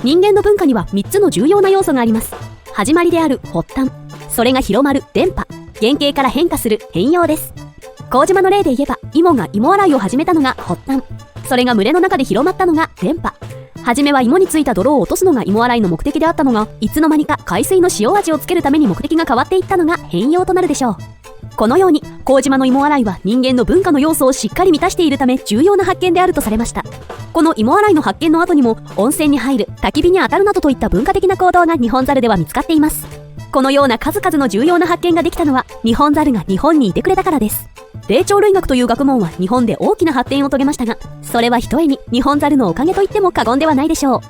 人間の文化には3つの重要な要素があります。始まりである発端、それが広まる伝播、原型から変化する変容です。麹島の例で言えば、イモが芋洗いを始めたのが発端、それが群れの中で広まったのが伝播。はじめは芋についた泥を落とすのが芋洗いの目的であったのが、いつの間にか海水の塩味をつけるために目的が変わっていったのが変容となるでしょう。このように麹島の芋洗いは人間の文化の要素をしっかり満たしているため重要な発見であるとされました。この芋洗いの発見の後にも、温泉に入る、焚き火に当たるなどといった文化的な行動がニホンザルでは見つかっています。このような数々の重要な発見ができたのは、ニホンザルが日本にいてくれたからです。霊長類学という学問は日本で大きな発展を遂げましたが、それはひとえにニホンザルのおかげと言っても過言ではないでしょう。